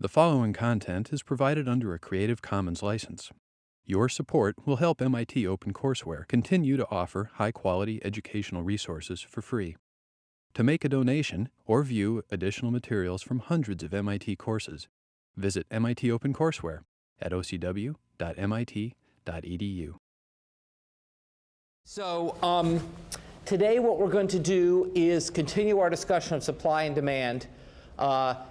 The following content is provided under a Creative Commons license. Your support will help MIT OpenCourseware continue to offer high-quality educational resources for free. To make a donation or view additional materials from hundreds of MIT courses, visit MIT OpenCourseware at ocw.mit.edu. So today what we're going to do is continue our discussion of supply and demand.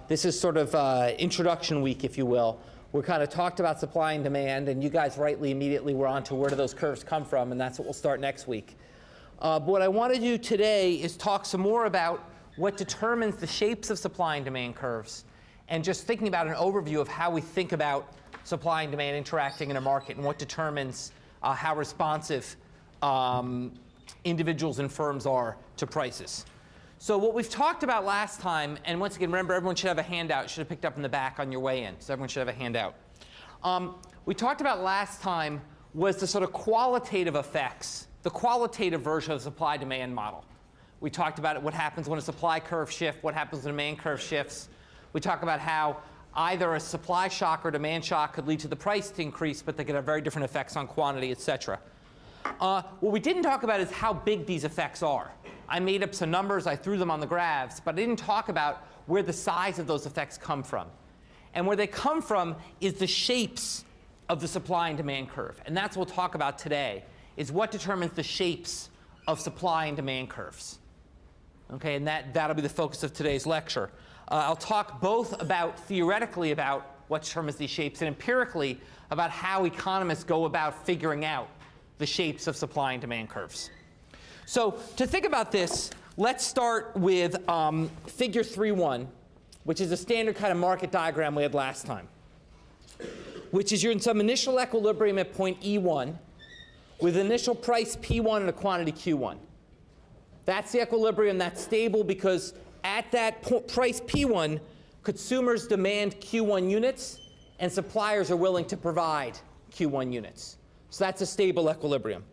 This is sort of introduction week, if you will. We kind of talked about supply and demand, and you guys rightly immediately were on to where do those curves come from, and that's what we'll start next week. But what I want to do today is talk some more about what determines the shapes of supply and demand curves, and just thinking about an overview of how we think about supply and demand interacting in a market and what determines how responsive individuals and firms are to prices. So what we've talked about last time, and once again, remember, everyone should have a handout. Should have picked up in the back on your way in, so everyone should have a handout. We talked about last time was the sort of qualitative effects, the qualitative version of the supply-demand model. We talked about what happens when a supply curve shifts, what happens when a demand curve shifts. We talked about how either a supply shock or demand shock could lead to the price to increase, but they could have very different effects on quantity, et cetera. What we didn't talk about is how big these effects are. I made up some numbers, I threw them on the graphs, but I didn't talk about where the size of those effects come from. And where they come from is the shapes of the supply and demand curve. And that's what we'll talk about today, is what determines the shapes of supply and demand curves. Okay, and that'll be the focus of today's lecture. I'll talk both about theoretically about what determines these shapes and empirically about how economists go about figuring out the shapes of supply and demand curves. So to think about this, let's start with figure 3.1, which is a standard kind of market diagram we had last time, which is you're in some initial equilibrium at point E1 with initial price P1 and a quantity Q1. That's the equilibrium. That's stable because at that price P1, consumers demand Q1 units, and suppliers are willing to provide Q1 units. So that's a stable equilibrium.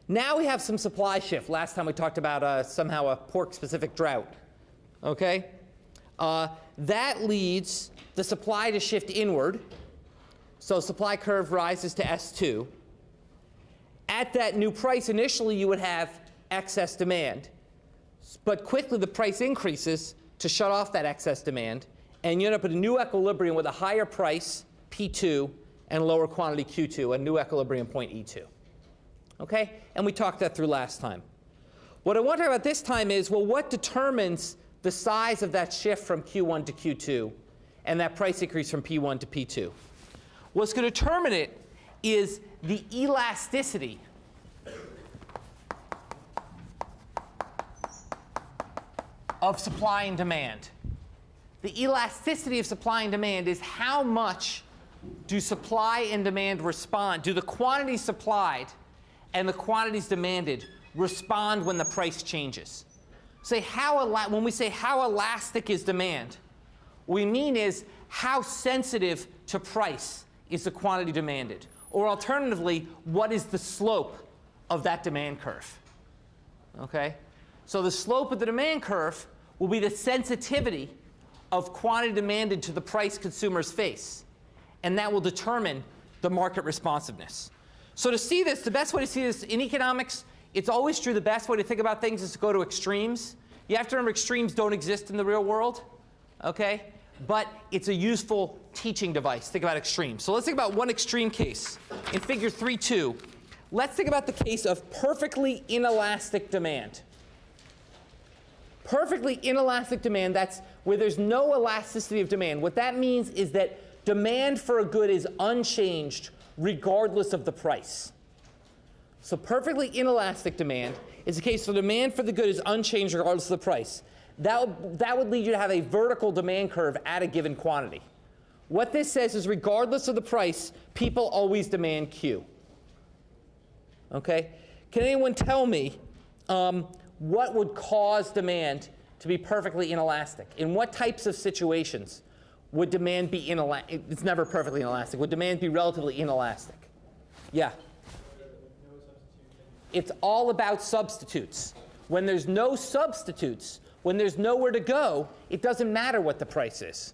Now we have some supply shift. Last time we talked about somehow a pork-specific drought. Okay? That leads the supply to shift inward. So supply curve rises to S2. At that new price, initially you would have excess demand. But quickly the price increases to shut off that excess demand. And you end up at a new equilibrium with a higher price, P2, and lower quantity Q2, a new equilibrium point E2. Okay? And we talked that through last time. What I want to talk about this time is, well, what determines the size of that shift from Q1 to Q2 and that price increase from P1 to P2? What's going to determine it is the elasticity of supply and demand. The elasticity of supply and demand is how much do supply and demand respond? Do the quantities supplied and the quantities demanded respond when the price changes? When we say how elastic is demand, what we mean is how sensitive to price is the quantity demanded? Or alternatively, what is the slope of that demand curve? Okay? So the slope of the demand curve will be the sensitivity of quantity demanded to the price consumers face. And that will determine the market responsiveness. So to see this, the best way to see this in economics, it's always true the best way to think about things is to go to extremes. You have to remember extremes don't exist in the real world. Okay? But it's a useful teaching device. Think about extremes. So let's think about one extreme case. In figure 3.2, let's think about the case of perfectly inelastic demand. Perfectly inelastic demand, that's where there's no elasticity of demand. What that means is that demand for a good is unchanged regardless of the price. So perfectly inelastic demand is the case where demand for the good is unchanged regardless of the price. That would lead you to have a vertical demand curve at a given quantity. What this says is regardless of the price, people always demand Q. Okay? Can anyone tell me what would cause demand to be perfectly inelastic? In what types of situations would demand be inelastic? It's never perfectly inelastic. Would demand be relatively inelastic? Yeah? It's all about substitutes. When there's no substitutes, when there's nowhere to go, it doesn't matter what the price is.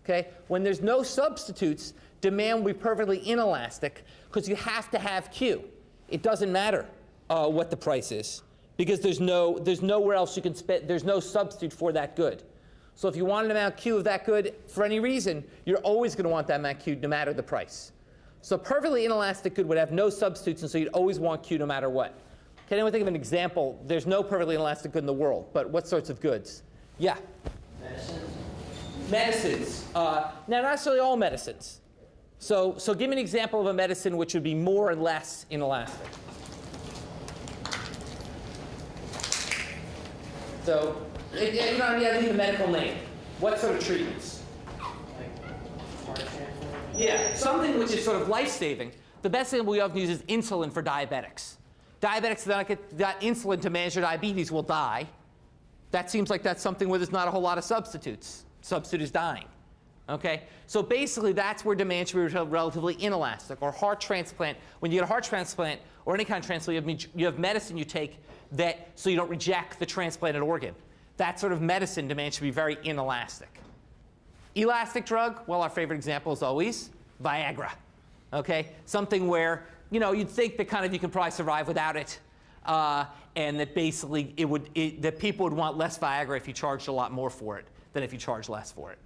Okay? When there's no substitutes, demand will be perfectly inelastic because you have to have Q. It doesn't matter what the price is because there's nowhere else you can spend. There's no substitute for that good. So if you want an amount Q of that good for any reason, you're always going to want that amount Q no matter the price. So perfectly inelastic good would have no substitutes, and so you'd always want Q no matter what. Can anyone think of an example? There's no perfectly inelastic good in the world, but what sorts of goods? Yeah? Medicines. Medicines. Now, not necessarily all medicines. So give me an example of a medicine which would be more or less inelastic. So you don't have to need a medical name. What sort of treatments? Like heart transplant? Yeah, something which is sort of life-saving. The best thing we often use is insulin for diabetics. Diabetics that don't get that insulin to manage their diabetes will die. That seems like that's something where there's not a whole lot of substitutes. Substitute is dying. Okay? So basically, that's where demand should be relatively inelastic. Or heart transplant. When you get a heart transplant or any kind of transplant, you have medicine you take that so you don't reject the transplanted organ. That sort of medicine demand should be very inelastic. Elastic drug, well, our favorite example is always Viagra. Okay? Something where, you know, you'd think that kind of you can probably survive without it, and that basically that people would want less Viagra if you charged a lot more for it than if you charged less for it.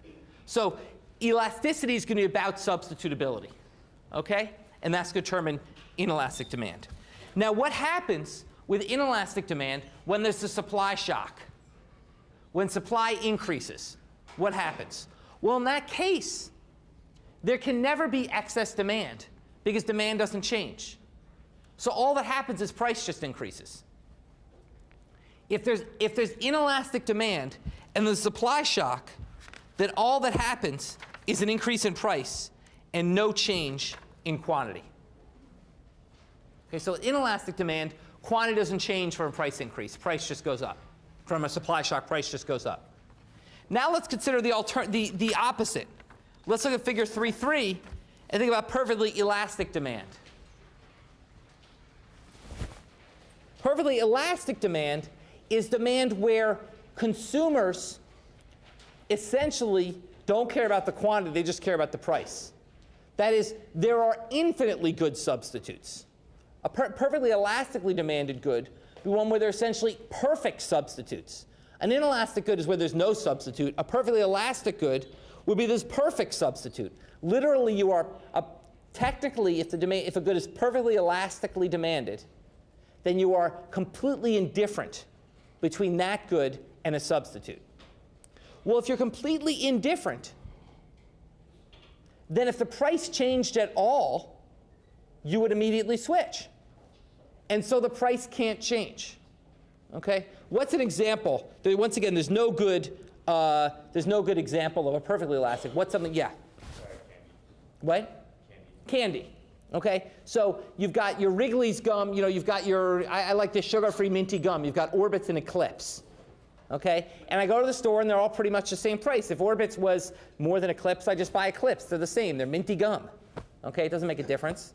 So elasticity is going to be about substitutability. Okay? And that's going to determine inelastic demand. Now, what happens with inelastic demand when there's a supply shock? When supply increases, what happens? Well, in that case, there can never be excess demand because demand doesn't change. So all that happens is price just increases. If there's inelastic demand and there's a supply shock, then all that happens is an increase in price and no change in quantity. Okay, so inelastic demand, quantity doesn't change from a price increase. Price just goes up. From a supply shock, price just goes up. Now let's consider the opposite. Let's look at figure 3.3 and think about perfectly elastic demand. Perfectly elastic demand is demand where consumers essentially don't care about the quantity, they just care about the price. That is, there are infinitely good substitutes. A perfectly elastically demanded good would be one where there are essentially perfect substitutes. An inelastic good is where there's no substitute. A perfectly elastic good would be this perfect substitute. Literally, you are technically, if a good is perfectly elastically demanded, then you are completely indifferent between that good and a substitute. Well, if you're completely indifferent, then if the price changed at all, you would immediately switch. And so the price can't change. Okay? What's an example? Once again, there's no good example of a perfectly elastic. What's something? Yeah. Sorry, candy. What? Candy. Okay. So you've got your Wrigley's gum. You know, you've got your. I like this sugar-free minty gum. You've got Orbit's and Eclipse. Okay. And I go to the store and they're all pretty much the same price. If Orbit's was more than Eclipse, I just buy Eclipse. They're the same. They're minty gum. Okay. It doesn't make a difference.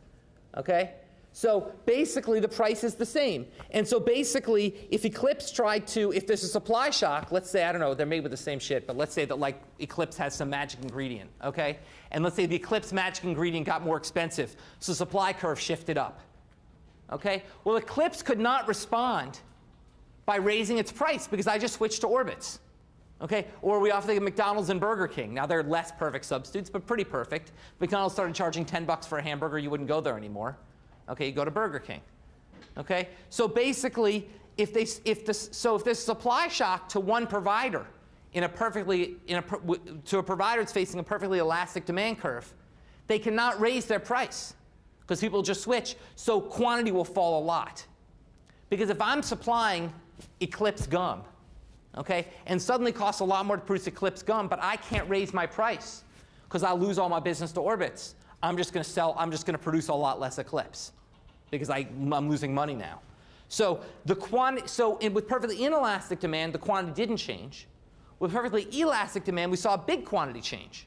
Okay. So basically, the price is the same. And so basically, if Eclipse tried to, if there's a supply shock, let's say, I don't know, they're made with the same shit, but let's say that like Eclipse has some magic ingredient, okay? And let's say the Eclipse magic ingredient got more expensive, so the supply curve shifted up, okay? Well, Eclipse could not respond by raising its price because I just switched to Orbit's, okay? Or we often think of McDonald's and Burger King. Now, they're less perfect substitutes, but pretty perfect. McDonald's started charging $10 for a hamburger, you wouldn't go there anymore. Okay, you go to Burger King. Okay, so basically, if there's supply shock to one provider to a provider that's facing a perfectly elastic demand curve, they cannot raise their price because people just switch. So quantity will fall a lot. Because if I'm supplying Eclipse gum, okay, and suddenly costs a lot more to produce Eclipse gum, but I can't raise my price because I'll lose all my business to Orbit's. I'm just going to produce a lot less Eclipse because I'm losing money now. So with perfectly inelastic demand, the quantity didn't change. With perfectly elastic demand, we saw a big quantity change.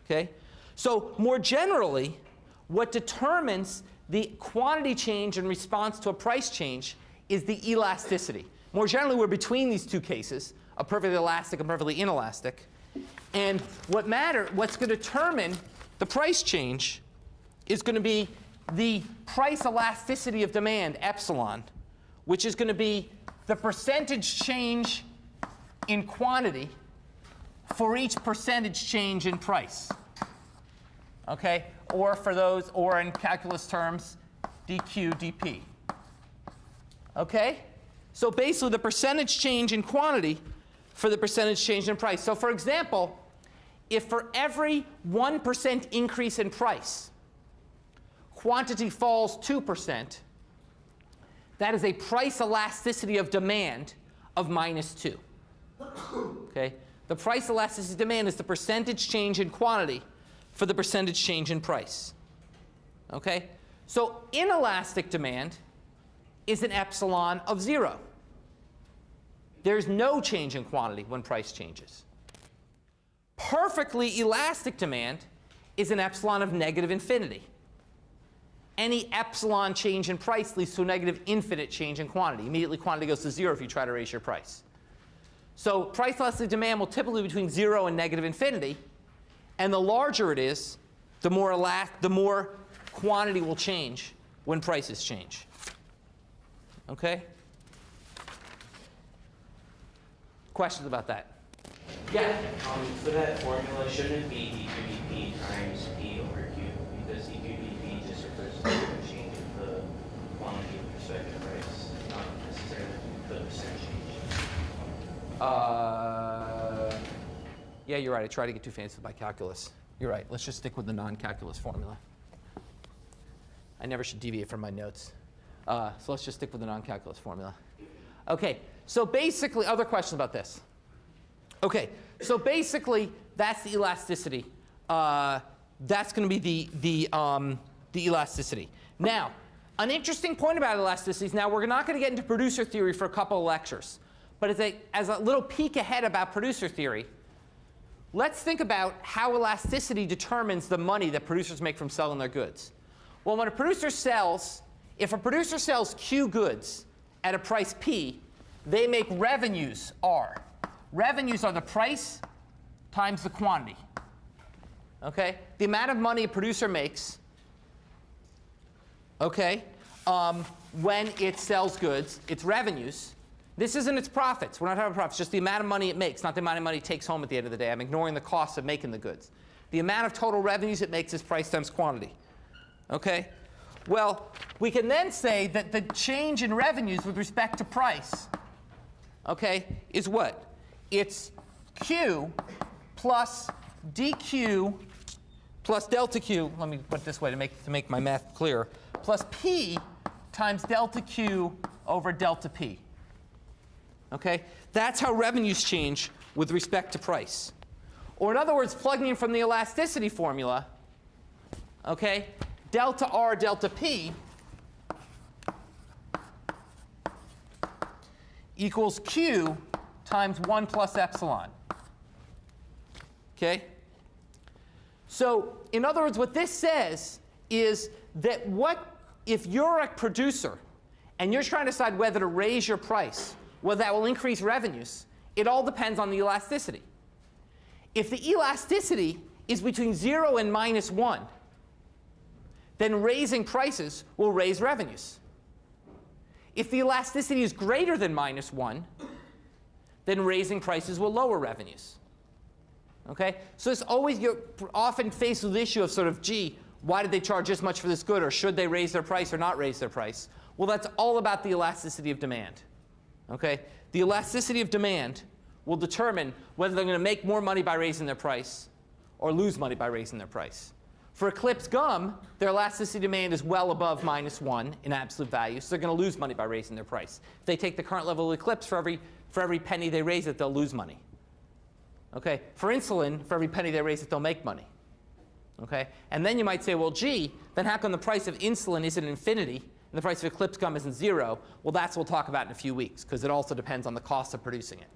Okay? So more generally, what determines the quantity change in response to a price change is the elasticity. More generally, we're between these two cases, a perfectly elastic and perfectly inelastic. And what's going to determine the price change is going to be the price elasticity of demand, epsilon, which is going to be the percentage change in quantity for each percentage change in price. Okay? Or in calculus terms, dq dp. Okay? So basically the percentage change in quantity for the percentage change in price. So for example, if for every 1% increase in price, quantity falls 2%, that is a price elasticity of demand of -2. Okay? The price elasticity of demand is the percentage change in quantity for the percentage change in price. Okay? So inelastic demand is an epsilon of 0. There's no change in quantity when price changes. Perfectly elastic demand is an epsilon of -infinity. Any epsilon change in price leads to a negative infinite change in quantity. Immediately quantity goes to 0 if you try to raise your price. So price elastic demand will typically be between 0 and -infinity. And the larger it is, the more quantity will change when prices change. Okay? Questions about that? Yeah? For that formula, shouldn't it be dq/dp times p over q? Because dq/dp just refers to the change of the quantity with respect to price, not necessarily the percent change. Yeah, you're right. I tried to get too fancy with my calculus. You're right. Let's just stick with the non-calculus formula. I never should deviate from my notes. So let's just stick with the non-calculus formula. OK, so basically, other questions about this? OK, so basically, that's the elasticity. That's going to be the elasticity. Now, an interesting point about elasticities. Now, we're not going to get into producer theory for a couple of lectures. But as a little peek ahead about producer theory, let's think about how elasticity determines the money that producers make from selling their goods. Well, when a producer sells, if a producer sells Q goods at a price P, they make revenues R. Revenues are the price times the quantity. Okay? The amount of money a producer makes, okay, when it sells goods, its revenues. This isn't its profits. We're not talking about profits. Just the amount of money it makes, not the amount of money it takes home at the end of the day. I'm ignoring the cost of making the goods. The amount of total revenues it makes is price times quantity. OK? Well, we can then say that the change in revenues with respect to price, OK, is what? It's Q plus dq plus delta Q. Let me put it this way to make my math clear. Plus P times delta Q over delta P. Okay? That's how revenues change with respect to price. Or in other words, plugging in from the elasticity formula, okay, delta R delta P equals Q times 1 plus epsilon. Okay? So in other words, what this says is that if you're a producer and you're trying to decide whether to raise your price, whether that will increase revenues, it all depends on the elasticity. If the elasticity is between 0 and -1, then raising prices will raise revenues. If the elasticity is greater than -1, then raising prices will lower revenues. Okay? So it's always, you're often faced with the issue of sort of, gee, why did they charge this much for this good? Or should they raise their price or not raise their price? Well, that's all about the elasticity of demand. Okay? The elasticity of demand will determine whether they're going to make more money by raising their price or lose money by raising their price. For Eclipse gum, their elasticity demand is well above -1 in absolute value, so they're going to lose money by raising their price. If they take the current level of Eclipse, for every penny they raise it, they'll lose money. Okay? For insulin, for every penny they raise it, they'll make money. Okay? And then you might say, well, gee, then how come the price of insulin isn't infinity and the price of Eclipse gum isn't 0? Well, that's what we'll talk about in a few weeks, because it also depends on the cost of producing it.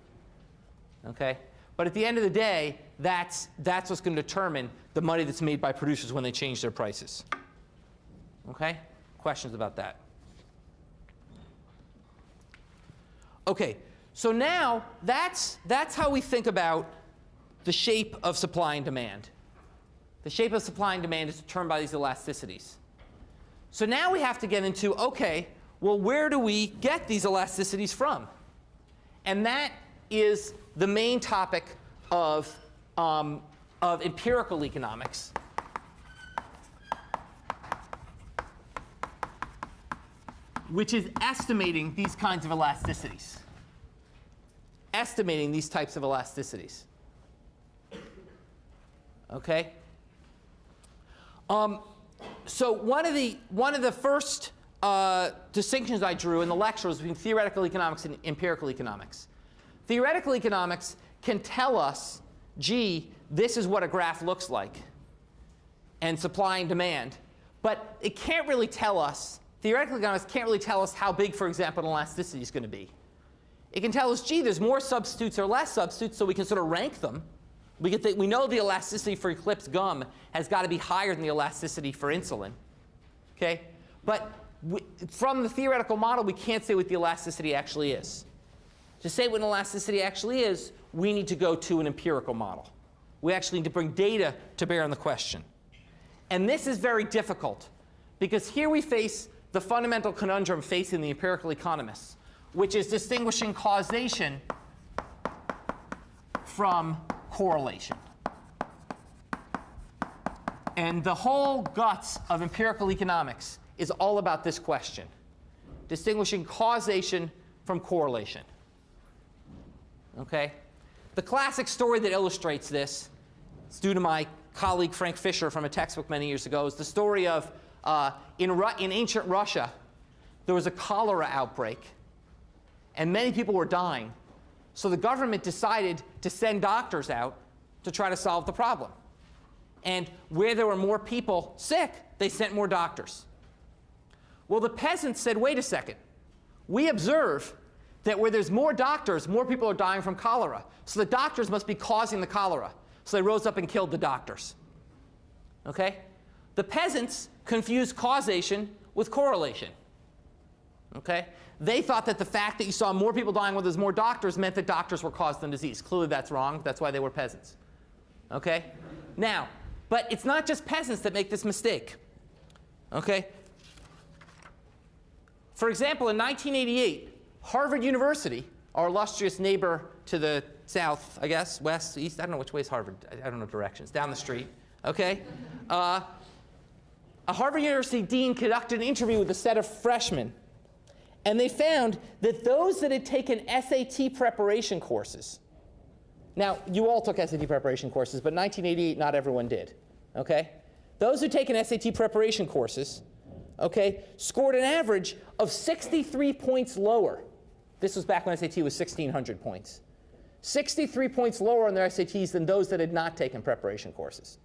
Okay? But at the end of the day, that's what's going to determine the money that's made by producers when they change their prices. Okay? Questions about that? Okay. So now that's how we think about the shape of supply and demand. The shape of supply and demand is determined by these elasticities. So now we have to get into, OK, well, where do we get these elasticities from? And that is the main topic of empirical economics. Which is estimating these kinds of elasticities. Estimating these types of elasticities. OK? So one of the first distinctions I drew in the lecture was between theoretical economics and empirical economics. Theoretical economics can tell us, gee, this is what a graph looks like, and supply and demand. But it can't really tell us, theoretical economics can't really tell us how big, for example, an elasticity is going to be. It can tell us, gee, there's more substitutes or less substitutes, so we can sort of rank them. We know the elasticity for Eclipse gum has got to be higher than the elasticity for insulin. Okay? But from the theoretical model, we can't say what the elasticity actually is. To say what an elasticity actually is, we need to go to an empirical model. We actually need to bring data to bear on the question. And this is very difficult, because here we face the fundamental conundrum facing the empirical economists, which is distinguishing causation from correlation. And the whole guts of empirical economics is all about this question, distinguishing causation from correlation. Okay? The classic story that illustrates this, it's due to my colleague Frank Fisher from a textbook many years ago, is the story of in ancient Russia, there was a cholera outbreak, and many people were dying. So the government decided to send doctors out to try to solve the problem. And where there were more people sick, they sent more doctors. Well, the peasants said, wait a second. We observe that where there's more doctors, more people are dying from cholera. So the doctors must be causing the cholera. So they rose up and killed the doctors. Okay? The peasants confused causation with correlation. Okay? They thought that the fact that you saw more people dying when there's more doctors meant that doctors were causing the disease. Clearly that's wrong. That's why they were peasants. Okay? Now, but it's not just peasants that make this mistake. Okay? For example, in 1988, Harvard University, our illustrious neighbor to the south, I guess, west, east, I don't know which way is Harvard. I don't know directions. Down the street. Okay? A Harvard University dean conducted an interview with a set of freshmen. And they found that those that had taken SAT preparation courses, now, you all took SAT preparation courses, but in 1988, not everyone did. Okay? Those who'd taken SAT preparation courses, okay, scored an average of 63 points lower. This was back when SAT was 1,600 points. 63 points lower on their SATs than those that had not taken preparation courses.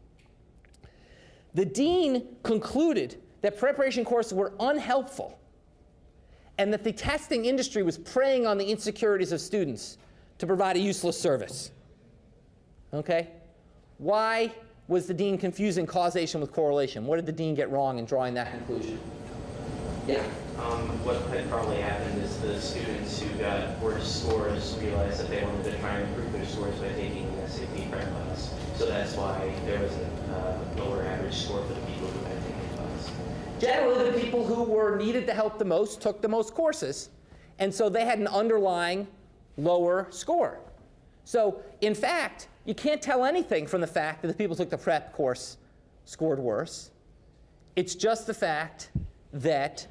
The dean concluded that preparation courses were unhelpful and that the testing industry was preying on the insecurities of students to provide a useless service. Okay? Why was the dean confusing causation with correlation? What did the dean get wrong in drawing that conclusion? Yeah? What had probably happened is the students who got worse scores realized that they wanted to try and improve their scores by taking an SAT prep class. So that's why there was a lower average score for the people who had taken the class. Generally, the people who were needed the help the most took the most courses. And so they had an underlying lower score. So in fact, you can't tell anything from the fact that the people who took the prep course scored worse. It's just the fact that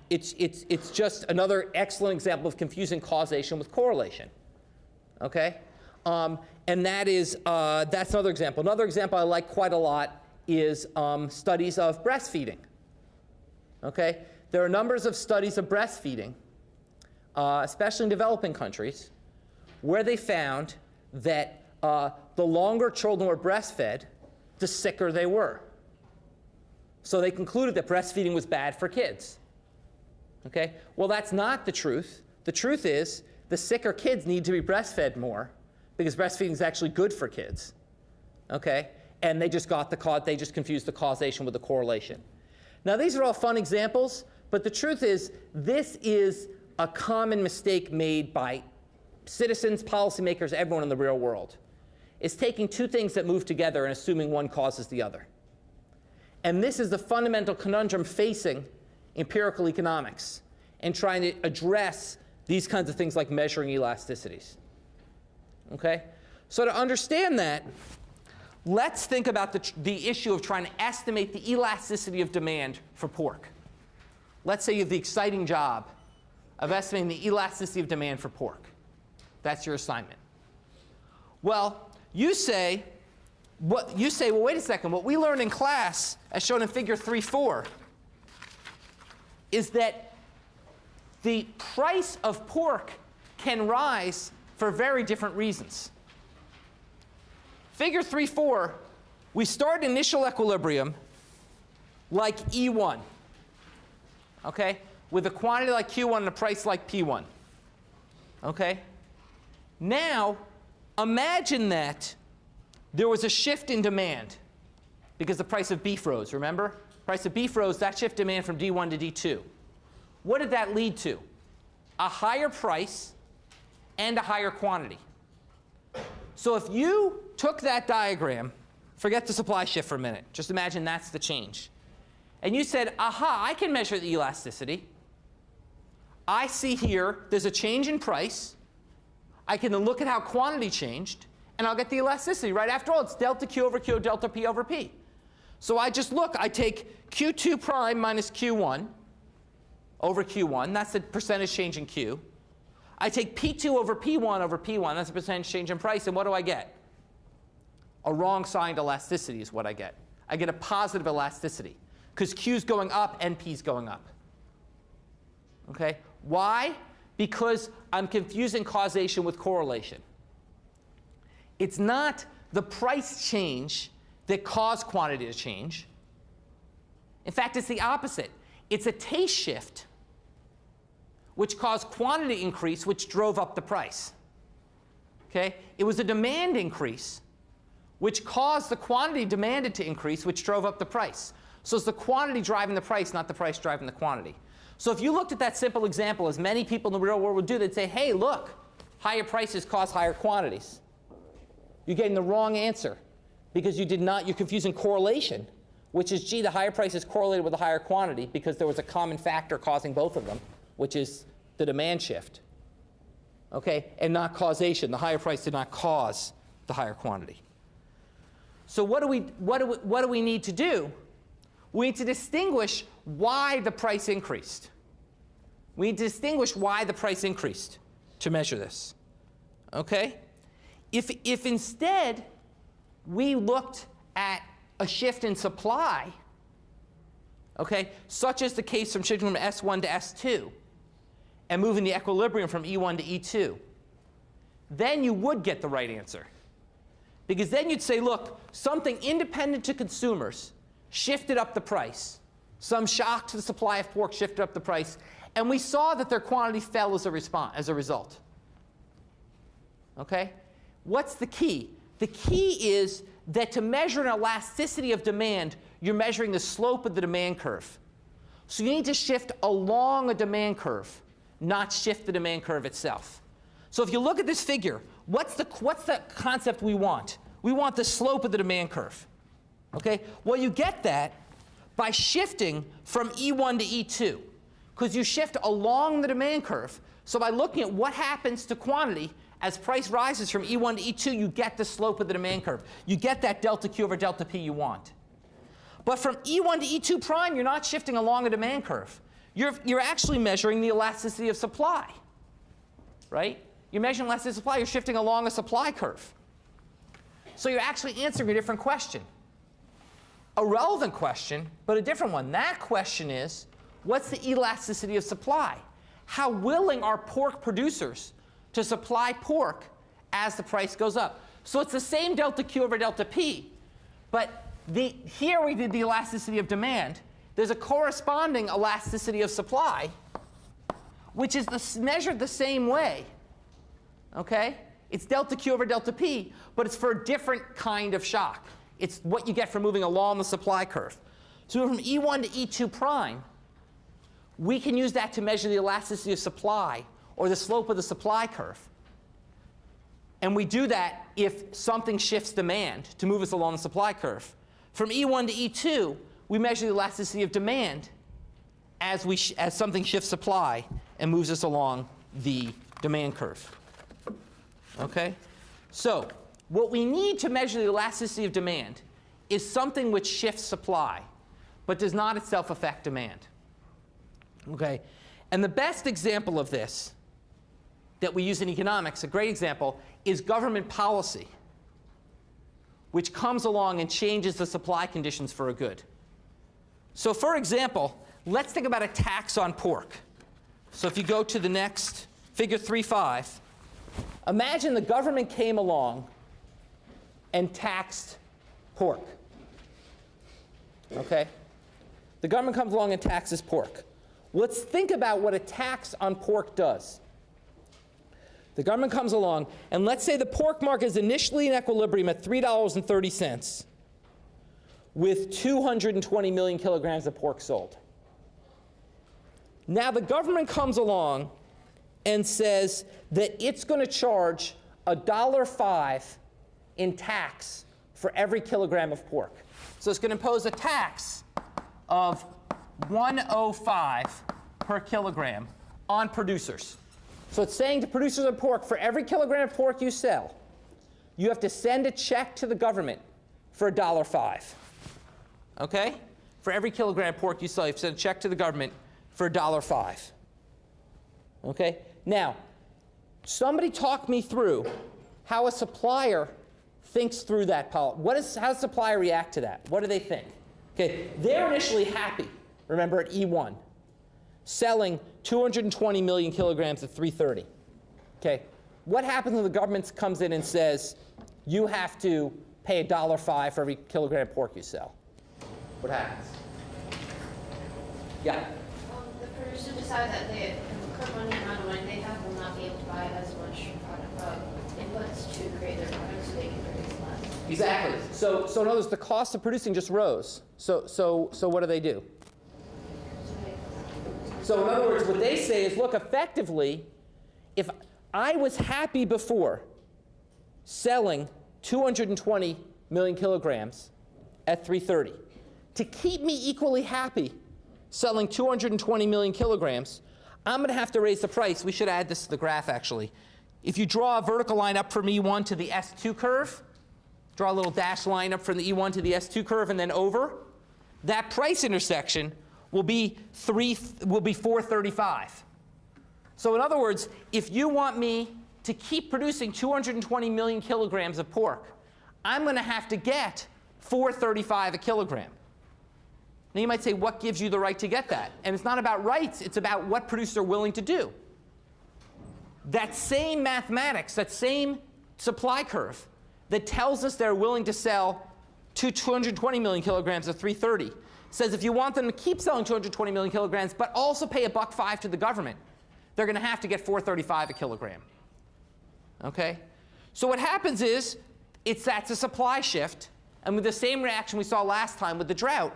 it's just another excellent example of confusing causation with correlation. Okay? And that's another example. Another example I like quite a lot is studies of breastfeeding. Okay? There are numbers of studies of breastfeeding, especially in developing countries, where they found that the longer children were breastfed, the sicker they were. So they concluded that breastfeeding was bad for kids. Okay? Well, that's not the truth. The truth is the sicker kids need to be breastfed more because breastfeeding is actually good for kids. Okay? And they just confused the causation with the correlation. Now, these are all fun examples, but the truth is this is a common mistake made by citizens, policymakers, everyone in the real world. is taking two things that move together and assuming one causes the other. And this is the fundamental conundrum facing empirical economics and trying to address these kinds of things like measuring elasticities. Okay? So to understand that, let's think about the issue of trying to estimate the elasticity of demand for pork. Let's say you have the exciting job of estimating the elasticity of demand for pork. That's your assignment. Well, you say, well, wait a second. What we learned in class, as shown in figure 3.4, is that the price of pork can rise for very different reasons. Figure 3.4, we start initial equilibrium like E1, okay, with a quantity like Q1 and a price like P1. Okay? Now, imagine that there was a shift in demand because the price of beef rose, remember? Price of beef rose, that shift demand from D1 to D2. What did that lead to? A higher price and a higher quantity. So if you took that diagram, forget the supply shift for a minute, just imagine that's the change. And you said, aha, I can measure the elasticity. I see here there's a change in price. I can then look at how quantity changed, and I'll get the elasticity. Right? After all, it's delta Q over Q, delta P over P. So I just look. I take Q2 prime minus Q1 over Q1. That's the percentage change in Q. I take P2 over P1. That's the percentage change in price. And what do I get? A wrong-signed elasticity is what I get. I get a positive elasticity because Q's going up and P's going up. Okay? Why? Because I'm confusing causation with correlation. It's not the price change that caused quantity to change. In fact, it's the opposite. It's a taste shift which caused quantity increase, which drove up the price. Okay? It was a demand increase which caused the quantity demanded to increase, which drove up the price. So it's the quantity driving the price, not the price driving the quantity. So if you looked at that simple example, as many people in the real world would do, they'd say, hey, look, higher prices cause higher quantities. You're getting the wrong answer because you're confusing correlation, which is, gee, the higher price is correlated with the higher quantity because there was a common factor causing both of them, which is the demand shift, okay, and not causation. The higher price did not cause the higher quantity. So what do we need to do? We need to distinguish why the price increased. We need to distinguish why the price increased to measure this, okay? If instead we looked at a shift in supply, okay, such as the case from shifting from S1 to S2, and moving the equilibrium from E1 to E2, then you would get the right answer. Because then you'd say, look, something independent to consumers shifted up the price. Some shock to the supply of pork shifted up the price. And we saw that their quantity fell as a result. Okay? What's the key? The key is that to measure an elasticity of demand, you're measuring the slope of the demand curve. So you need to shift along a demand curve, not shift the demand curve itself. So if you look at this figure, what's the concept we want? We want the slope of the demand curve. Okay? Well, you get that by shifting from E1 to E2, because you shift along the demand curve. So by looking at what happens to quantity as price rises from E1 to E2, you get the slope of the demand curve. You get that delta Q over delta P you want. But from E1 to E2 prime, you're not shifting along a demand curve. You're actually measuring the elasticity of supply, right? You're measuring elasticity of supply. You're shifting along a supply curve. So you're actually answering a different question. A relevant question, but a different one. That question is, what's the elasticity of supply? How willing are pork producers to supply pork as the price goes up? So it's the same delta Q over delta P, but here we did the elasticity of demand. There's a corresponding elasticity of supply, which is measured the same way. Okay? It's delta Q over delta P, but it's for a different kind of shock. It's what you get from moving along the supply curve. So from E1 to E2 prime, we can use that to measure the elasticity of supply or the slope of the supply curve. And we do that if something shifts demand to move us along the supply curve. From E1 to E2, we measure the elasticity of demand as something shifts supply and moves us along the demand curve. Okay? So what we need to measure the elasticity of demand is something which shifts supply, but does not itself affect demand. Okay? And the best example of this that we use in economics, a great example, is government policy, which comes along and changes the supply conditions for a good. So for example, let's think about a tax on pork. So if you go to the next, figure 3.5, imagine the government came along and taxed pork. Okay? The government comes along and taxes pork. Let's think about what a tax on pork does. The government comes along, and let's say the pork market is initially in equilibrium at $3.30 with 220 million kilograms of pork sold. Now the government comes along and says that it's going to charge $1.05 in tax for every kilogram of pork. So it's going to impose a tax of $1.05 per kilogram on producers. So it's saying to producers of pork, for every kilogram of pork you sell, you have to send a check to the government for $1.05. Okay? For every kilogram of pork you sell, you have to send a check to the government for $1.05. Okay? Now, somebody talk me through how a supplier thinks through that policy. How does a supplier react to that? What do they think? Okay, they're initially happy, remember, at E1, selling 220 million kilograms at 330. Okay, what happens when the government comes in and says, you have to pay $1.05 for every kilogram of pork you sell? What happens? Yeah? The producer decides that the current amount of money they have will not be able to buy as much inputs to create their products, so they can produce less. Exactly. So in other words, the cost of producing just rose. So what do they do? So in other words, what they say is, look, effectively, if I was happy before selling 220 million kilograms at 330, to keep me equally happy selling 220 million kilograms, I'm going to have to raise the price. We should add this to the graph, actually. If you draw a vertical line up from E1 to the S2 curve, draw a little dashed line up from the E1 to the S2 curve and then over, that price intersection will be 435. So in other words, if you want me to keep producing 220 million kilograms of pork, I'm going to have to get 435 a kilogram. Now you might say, what gives you the right to get that? And it's not about rights, it's about what producers are willing to do. That same mathematics, that same supply curve that tells us they're willing to sell 220 million kilograms at 330 says if you want them to keep selling 220 million kilograms but also pay $1.05 to the government, they're going to have to get 435 a kilogram. Okay? So what happens is that's a supply shift, and with the same reaction we saw last time with the drought,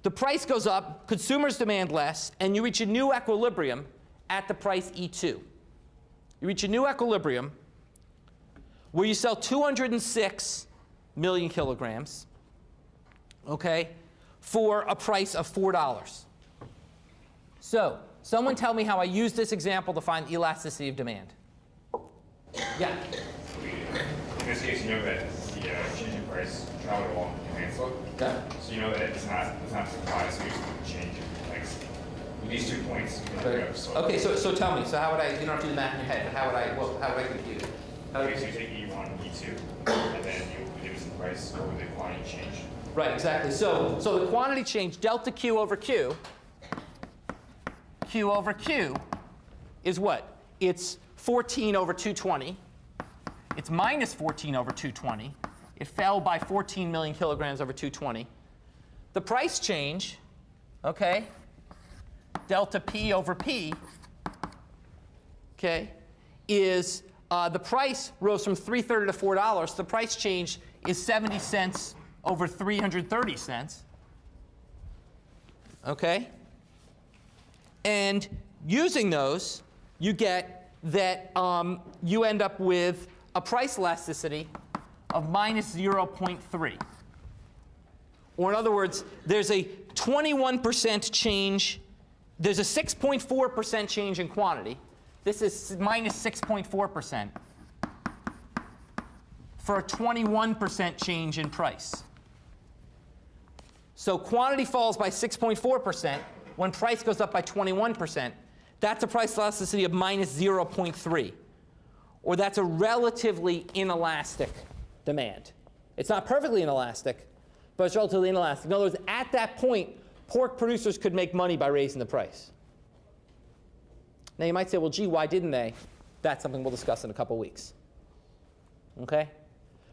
the price goes up, consumers demand less, and you reach a new equilibrium at the price E2. You reach a new equilibrium where you sell 206 million kilograms, okay, for a price of $4. So someone tell me how I use this example to find the elasticity of demand. Yeah? In this case, you know that the change in price traveled along the demand slope. Okay. So you know that it's not supply, so you just change it. Like with these 2 points, you can Okay. go slope. Okay, so tell me, so how would I, you don't have to do the math in your head, but how would I compute it? Okay, so you take E1, E2, and then you reduce the price over the quantity change. Right, exactly. So the quantity change, delta Q over Q is what? It's 14 over 220. It's minus 14 over 220. It fell by 14 million kilograms over 220. The price change, okay, delta P over P, okay, is the price rose from $3.30 to $4. The price change is 70 cents over 330 cents. Okay? And using those, you get that you end up with a price elasticity of minus 0.3. Or in other words, there's a 21% change. There's a 6.4% change in quantity. This is minus 6.4% for a 21% change in price. So quantity falls by 6.4% when price goes up by 21%. That's a price elasticity of minus 0.3. Or that's a relatively inelastic demand. It's not perfectly inelastic, but it's relatively inelastic. In other words, at that point, pork producers could make money by raising the price. Now you might say, well, gee, why didn't they? That's something we'll discuss in a couple weeks. Okay?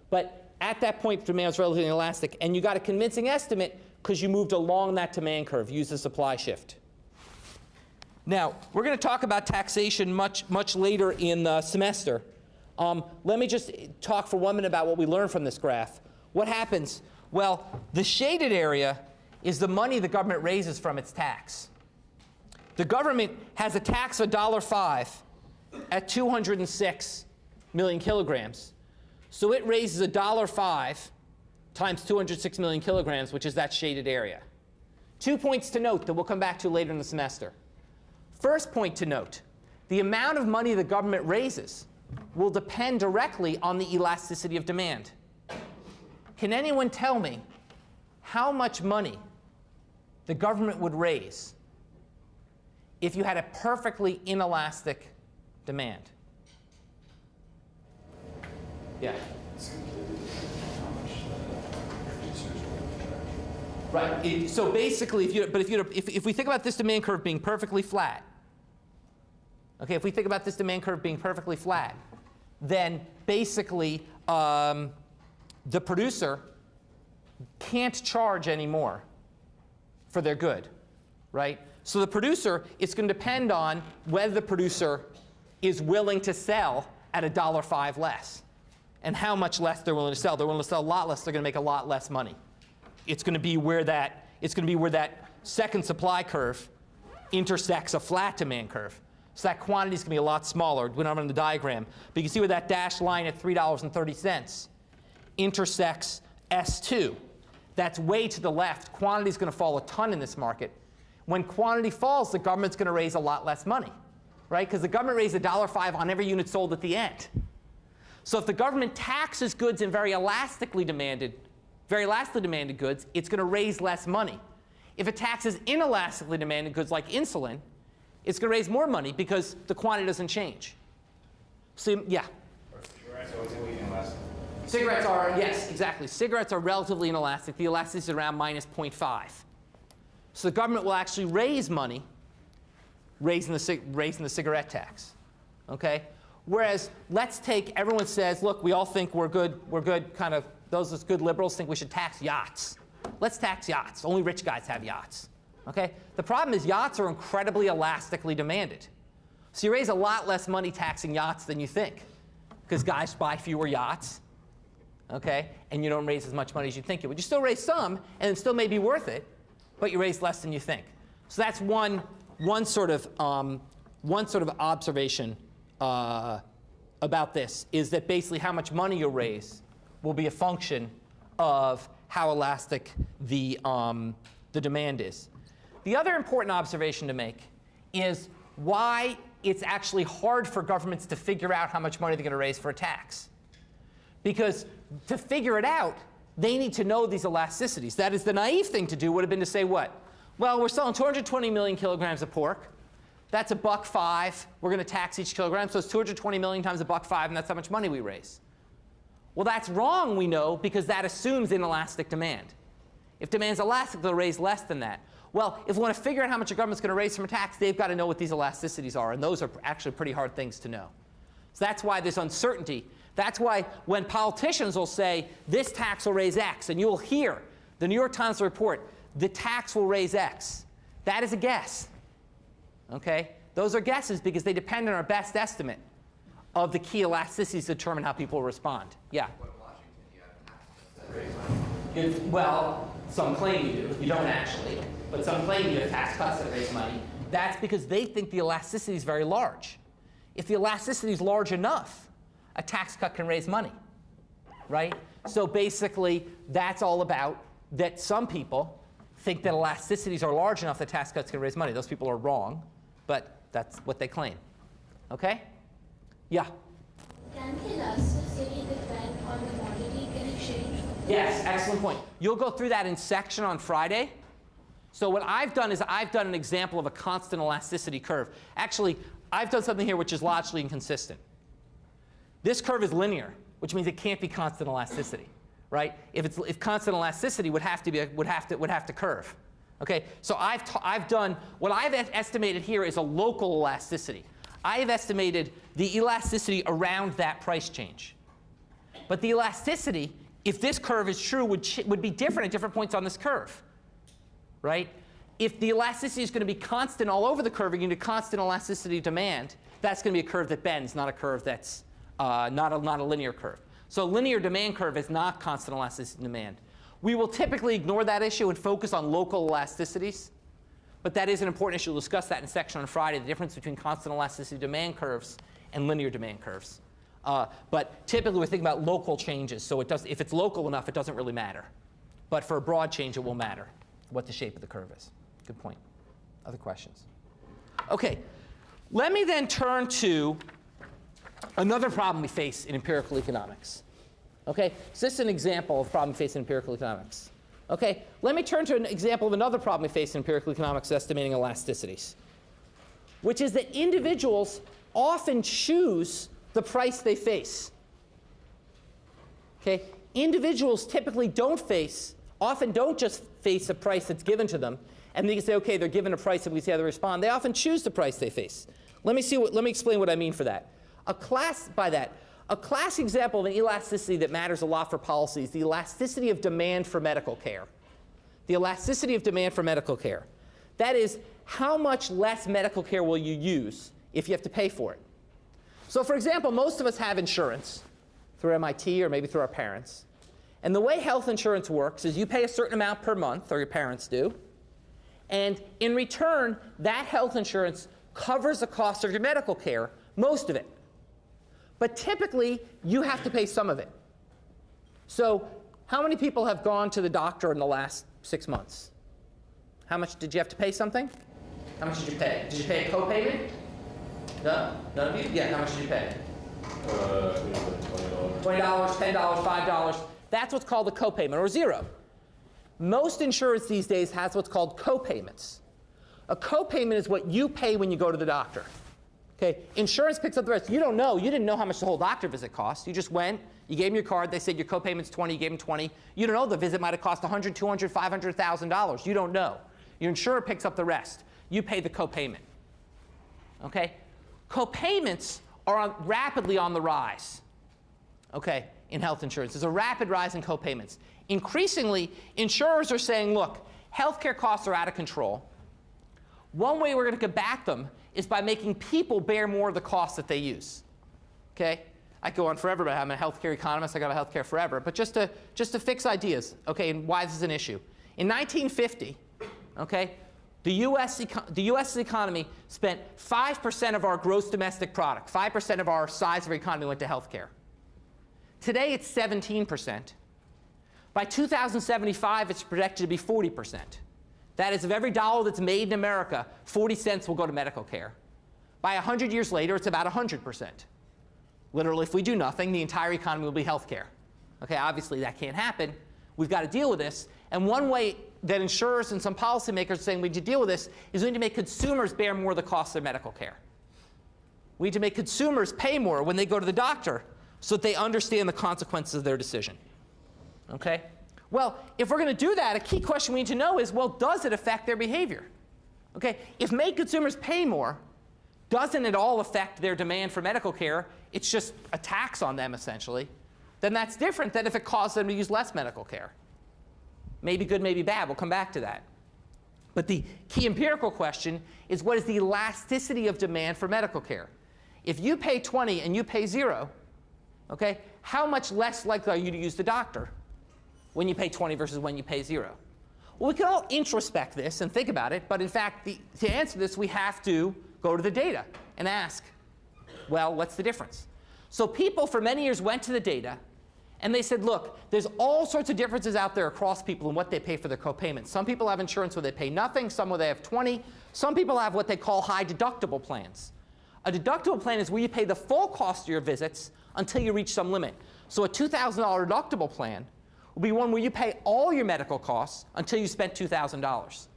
But at that point, demand is relatively inelastic, and you got a convincing estimate because you moved along that demand curve, use the supply shift. Now, we're going to talk about taxation much later in the semester. Let me just talk for 1 minute about what we learned from this graph. What happens? Well, the shaded area is the money the government raises from its tax. The government has a tax of $1.05 at 206 million kilograms. So it raises $1.05 times 206 million kilograms, which is that shaded area. 2 points to note that we'll come back to later in the semester. First point to note, the amount of money the government raises will depend directly on the elasticity of demand. Can anyone tell me how much money the government would raise if you had a perfectly inelastic demand? Yeah. Right. So basically, if we think about this demand curve being perfectly flat, okay, if we think about this demand curve being perfectly flat, then basically the producer can't charge any more for their good, right? So the producer, it's going to depend on whether the producer is willing to sell at $1.05 less, and how much less they're willing to sell. They're willing to sell a lot less. They're going to make a lot less money. It's going to be where that second supply curve intersects a flat demand curve. So that quantity is going to be a lot smaller. We don't have it on the diagram, but you can see where that dashed line at $3.30 intersects S2. That's way to the left. Quantity is going to fall a ton in this market. When quantity falls, the government's going to raise a lot less money, right? Because the government raised $1.05 on every unit sold at the end. So if the government taxes goods in very elastically demanded goods, it's going to raise less money. If it taxes inelastically demanded goods like insulin, it's going to raise more money because the quantity doesn't change. So, yeah? Cigarettes are relatively inelastic. Cigarettes are, yes, exactly. Cigarettes are relatively inelastic. The elasticity is around minus 0.5. So the government will actually raise money raising the cigarette tax. Okay? Whereas, let's take, everyone says, look, we all think we're good, kind of, those good liberals think we should tax yachts. Let's tax yachts. Only rich guys have yachts. Okay? The problem is yachts are incredibly elastically demanded. So you raise a lot less money taxing yachts than you think, because guys buy fewer yachts, okay? And you don't raise as much money as you think you would. You still raise some, and it still may be worth it, but you raise less than you think. So that's one sort of observation about this, is that basically how much money you raise will be a function of how elastic the demand is. The other important observation to make is why it's actually hard for governments to figure out how much money they're going to raise for a tax. Because to figure it out, they need to know these elasticities. That is, the naive thing to do would have been to say what? Well, we're selling 220 million kilograms of pork. That's $1.05. We're going to tax each kilogram. So it's 220 million times $1.05, and that's how much money we raise. Well, that's wrong, we know, because that assumes inelastic demand. If demand's elastic, they'll raise less than that. Well, if we want to figure out how much a government's going to raise from a tax, they've got to know what these elasticities are, and those are actually pretty hard things to know. So that's why there's uncertainty. That's why when politicians will say, this tax will raise X, and you'll hear the New York Times will report, the tax will raise X. That is a guess. Okay? Those are guesses because they depend on our best estimate of the key elasticities to determine how people respond. Yeah? What in Washington, you have tax cuts that raise money? Well, some claim you do. You don't actually. But some claim you have tax cuts that raise money. That's because they think the elasticity is very large. If the elasticity is large enough, a tax cut can raise money, right? So basically, that's all about that some people think that elasticities are large enough that tax cuts can raise money. Those people are wrong, but that's what they claim. Okay? Yeah? Can the elasticity depend on the quantity in exchange? Yes, excellent point. You'll go through that in section on Friday. So what I've done is I've done an example of a constant elasticity curve. Actually, I've done something here which is logically inconsistent. This curve is linear, which means it can't be constant elasticity, right? If constant elasticity would have to curve. Okay, so I've done what I've estimated here is a local elasticity. I have estimated the elasticity around that price change. But the elasticity, if this curve is true, would be different at different points on this curve, right? If the elasticity is going to be constant all over the curve, you're going to constant elasticity of demand, that's going to be a curve that bends, not a curve that's not a linear curve. So a linear demand curve is not constant elasticity of demand. We will typically ignore that issue and focus on local elasticities. But that is an important issue. We'll discuss that in section on Friday, the difference between constant elasticity demand curves and linear demand curves. But typically, we're thinking about local changes. So if it's local enough, it doesn't really matter. But for a broad change, it will matter what the shape of the curve is. Good point. Other questions? OK, let me then turn to another problem we face in empirical economics. OK, so this is an example of a problem we face in empirical economics. OK, let me turn to an example of another problem we face in empirical economics estimating elasticities, which is that individuals often choose the price they face. OK, individuals typically often don't just face a price that's given to them, and they can say, OK, they're given a price and we see how they respond. They often choose the price they face. Let me explain what I mean for that. A classic example of an elasticity that matters a lot for policy is the elasticity of demand for medical care. The elasticity of demand for medical care. That is, how much less medical care will you use if you have to pay for it? So for example, most of us have insurance through MIT or maybe through our parents. And the way health insurance works is you pay a certain amount per month, or your parents do. And in return, that health insurance covers the cost of your medical care, most of it. But typically, you have to pay some of it. So how many people have gone to the doctor in the last 6 months? How much did you have to pay something? How much did you pay? Did you pay a co-payment? No? None of you? Yeah, how much did you pay? $20, $10, $5. That's what's called a co-payment, or zero. Most insurance these days has what's called co-payments. A co-payment is what you pay when you go to the doctor. Okay, insurance picks up the rest. You don't know. You didn't know how much the whole doctor visit cost. You just went. You gave them your card. They said your co-payment's $20. You gave them $20. You don't know. The visit might have cost $100, $200, $500, $1,000. You don't know. Your insurer picks up the rest. You pay the co-payment. Okay, co-payments are rapidly on the rise. Okay, in health insurance, there's a rapid rise in co-payments. Increasingly, insurers are saying, look, healthcare costs are out of control. One way we're going to combat them is by making people bear more of the costs that they use. Okay? I go on forever, but I'm a healthcare economist. I got a healthcare forever. But just to fix ideas, okay, and why this is an issue. In 1950, okay, the U.S. economy spent 5% of our gross domestic product, 5% of our size of our economy went to healthcare. Today, it's 17%. By 2075, it's projected to be 40%. That is, of every dollar that's made in America, 40 cents will go to medical care. By 100 years later, it's about 100%. Literally, if we do nothing, the entire economy will be healthcare. Okay, obviously, that can't happen. We've got to deal with this. And one way that insurers and some policymakers are saying we need to deal with this is we need to make consumers bear more of the cost of medical care. We need to make consumers pay more when they go to the doctor so that they understand the consequences of their decision. Okay? Well, if we're going to do that, a key question we need to know is, well, does it affect their behavior? Okay? If make consumers pay more, doesn't it all affect their demand for medical care? It's just a tax on them, essentially. Then that's different than if it caused them to use less medical care. Maybe good, maybe bad. We'll come back to that. But the key empirical question is, what is the elasticity of demand for medical care? If you pay 20 and you pay 0, okay, how much less likely are you to use the doctor when you pay 20 versus when you pay 0? Well, we can all introspect this and think about it, but in fact, to answer this, we have to go to the data and ask, well, what's the difference? So people for many years went to the data, and they said, look, there's all sorts of differences out there across people in what they pay for their copayments. Some people have insurance where they pay nothing, some where they have 20. Some people have what they call high deductible plans. A deductible plan is where you pay the full cost of your visits until you reach some limit. So a $2,000 deductible plan will be one where you pay all your medical costs until you spent $2,000.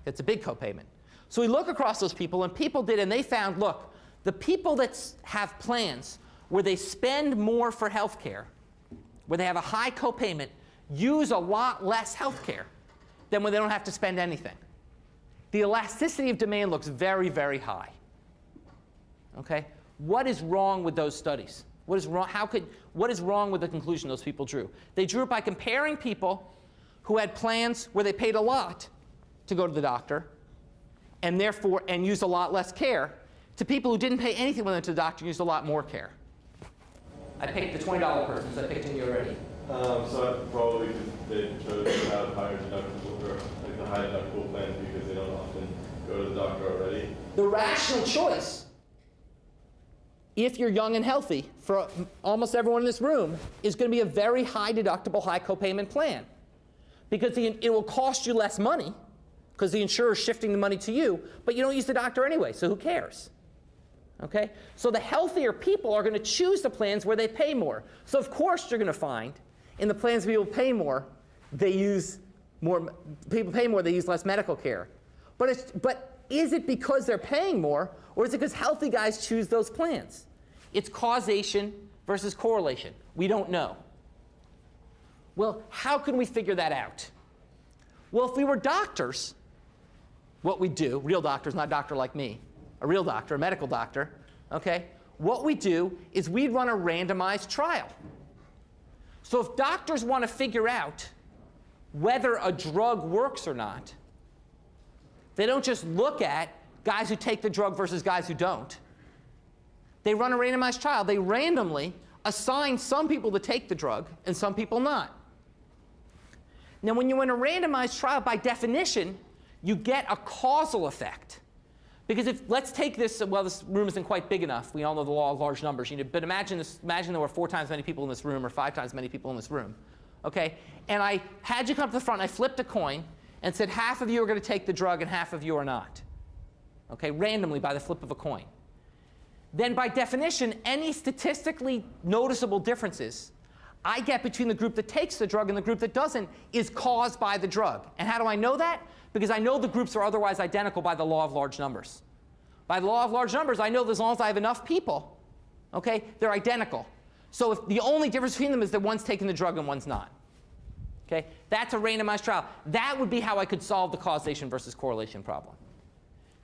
It's a big copayment. So we look across those people, and people did, and they found, look, the people that have plans where they spend more for health care, where they have a high copayment, use a lot less health care than when they don't have to spend anything. The elasticity of demand looks very, very high. Okay? What is wrong with those studies? What is wrong? What is wrong with the conclusion those people drew? They drew it by comparing people who had plans where they paid a lot to go to the doctor and therefore used a lot less care to people who didn't pay anything when they went to the doctor and used a lot more care. I picked the $20 person, so I picked you already. So probably they chose to have higher deductible or like the high deductible plans because they don't often go to the doctor already. The rational choice, if you're young and healthy, for almost everyone in this room, is going to be a very high deductible, high copayment plan. Because it will cost you less money, because the insurer is shifting the money to you, but you don't use the doctor anyway, so who cares? Okay? So the healthier people are going to choose the plans where they pay more. So of course you're going to find in the plans where people pay more, they use more, people pay more, they use less medical care. But is it because they're paying more, or is it because healthy guys choose those plans? It's causation versus correlation. We don't know. Well, how can we figure that out? Well, if we were doctors, what we do, real doctors, not a doctor like me, a real doctor, a medical doctor, okay, what we do is we'd run a randomized trial. So if doctors want to figure out whether a drug works or not, they don't just look at guys who take the drug versus guys who don't. They run a randomized trial. They randomly assign some people to take the drug and some people not. Now, when you run a randomized trial, by definition, you get a causal effect. Because let's take this, well, this room isn't quite big enough. We all know the law of large numbers. But imagine there were 4 times as many people in this room or 5 times as many people in this room. Okay? And I had you come to the front, and I flipped a coin and said half of you are going to take the drug and half of you are not. Okay? Randomly by the flip of a coin. Then by definition, any statistically noticeable differences I get between the group that takes the drug and the group that doesn't is caused by the drug. And how do I know that? Because I know the groups are otherwise identical by the law of large numbers. By the law of large numbers, I know that as long as I have enough people, okay, they're identical. So if the only difference between them is that one's taking the drug and one's not. Okay? That's a randomized trial. That would be how I could solve the causation versus correlation problem.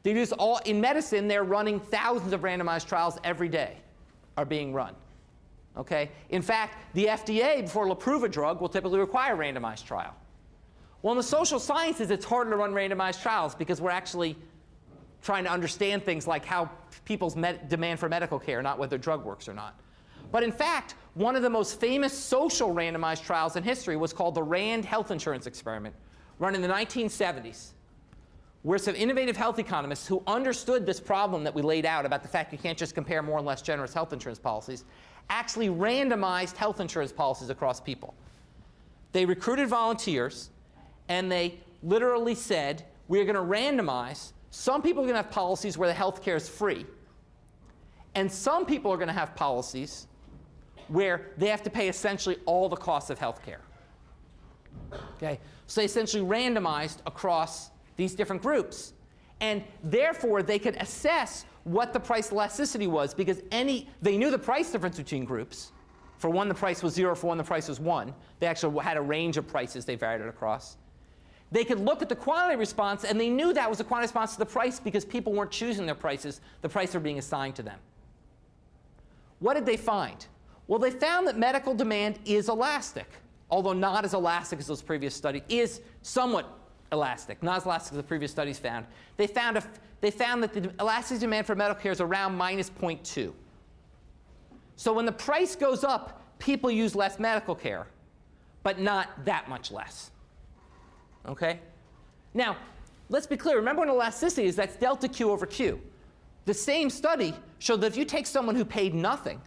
In medicine, they're running thousands of randomized trials every day are being run. Okay? In fact, the FDA, before it'll approve a drug, will typically require a randomized trial. Well, in the social sciences, it's harder to run randomized trials because we're actually trying to understand things like how people's demand for medical care, not whether drug works or not. But in fact, one of the most famous social randomized trials in history was called the Rand health insurance experiment, run in the 1970s, where some innovative health economists who understood this problem that we laid out about the fact you can't just compare more and less generous health insurance policies, actually randomized health insurance policies across people. They recruited volunteers, and they literally said, we're going to randomize. Some people are going to have policies where the health care is free. And some people are going to have policies where they have to pay essentially all the costs of health care. Okay? So they essentially randomized across these different groups. And therefore, they could assess what the price elasticity was because they knew the price difference between groups. For one, the price was 0. For one, the price was 1. They actually had a range of prices they varied it across. They could look at the quantity response, and they knew that was the quantity response to the price because people weren't choosing their prices. The prices were being assigned to them. What did they find? Well, they found that medical demand is elastic, although not as elastic as those previous studies, is somewhat elastic, not as elastic as the previous studies found. They found that the elastic demand for medical care is around -0.2. So when the price goes up, people use less medical care, but not that much less. Okay? Now, let's be clear. Remember when elasticity is, that's delta Q over Q. The same study showed that if you take someone who paid nothing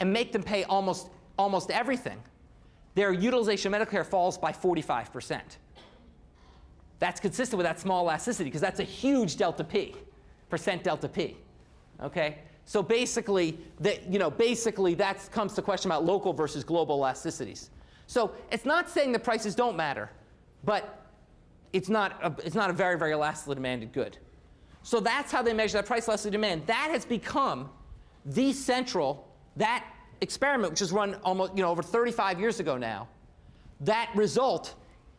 and make them pay almost everything, their utilization of medical care falls by 45%. That's consistent with that small elasticity because that's a huge delta P, percent delta P. Okay? So basically, that comes to the question about local versus global elasticities. So it's not saying the prices don't matter, but it's not a very, very elastically demanded good. So that's how they measure that price elasticity demand. That has become the central, that experiment, which was run almost over 35 years ago now, that result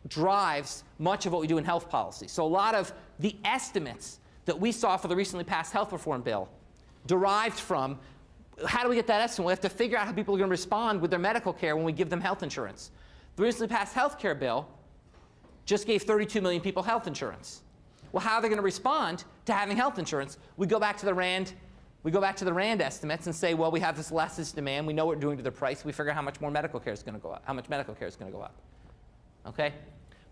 drives much of what we do in health policy. So a lot of the estimates that we saw for the recently passed health reform bill derived from how do we get that estimate? We have to figure out how people are going to respond with their medical care when we give them health insurance. The recently passed health care bill just gave 32 million people health insurance. Well, how are they going to respond to having health insurance? We go back to the RAND. We go back to the RAND estimates and say, well, we have this elasticity demand. We know what we're doing to their price. We figure out how much more medical care is going to go up, how much medical care is going to go up. Okay?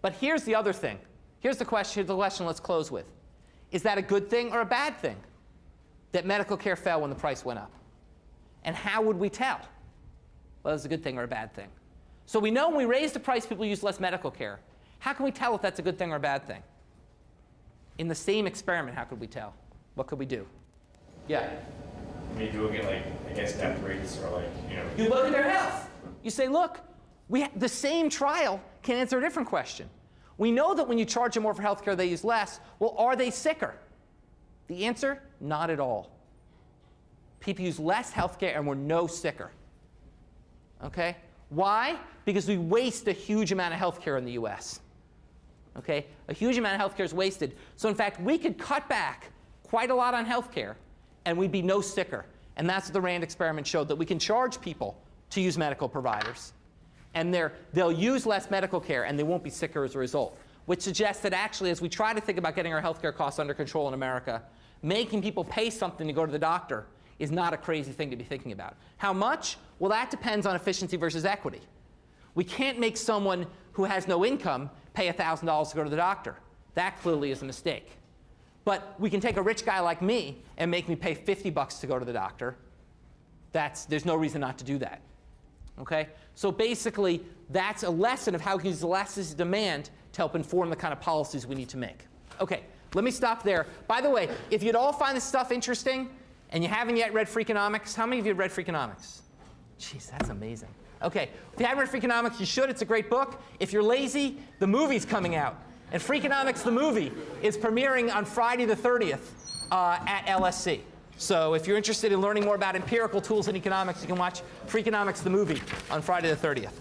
But here's the other thing. Here's the question let's close with. Is that a good thing or a bad thing that medical care fell when the price went up? And how would we tell whether it's a good thing or a bad thing? So we know when we raise the price, people use less medical care. How can we tell if that's a good thing or a bad thing? In the same experiment, how could we tell? What could we do? Yeah? I mean, you look at, like, I guess, death rates or, like, You look at their health. You say, look, the same trial can answer a different question. We know that when you charge them more for health care, they use less. Well, are they sicker? The answer, not at all. People use less health care and we're no sicker. Okay? Why? Because we waste a huge amount of health care in the US. Okay? A huge amount of health care is wasted. So in fact, we could cut back quite a lot on health care and we'd be no sicker. And that's what the RAND experiment showed, that we can charge people to use medical providers. And they'll use less medical care and they won't be sicker as a result. Which suggests that actually, as we try to think about getting our health care costs under control in America, making people pay something to go to the doctor is not a crazy thing to be thinking about. How much? Well, that depends on efficiency versus equity. We can't make someone who has no income pay $1,000 to go to the doctor. That clearly is a mistake. But we can take a rich guy like me and make me pay $50 to go to the doctor. There's no reason not to do that. Okay? So basically, that's a lesson of how we can use elasticity of demand to help inform the kind of policies we need to make. Okay, let me stop there. By the way, if you'd all find this stuff interesting and you haven't yet read Freakonomics, how many of you have read Freakonomics? Jeez, that's amazing. Okay, if you haven't read Freakonomics, you should. It's a great book. If you're lazy, the movie's coming out. And Freakonomics, the movie, is premiering on Friday the 30th at LSC. So if you're interested in learning more about empirical tools in economics, you can watch Freakonomics, the movie, on Friday the 30th.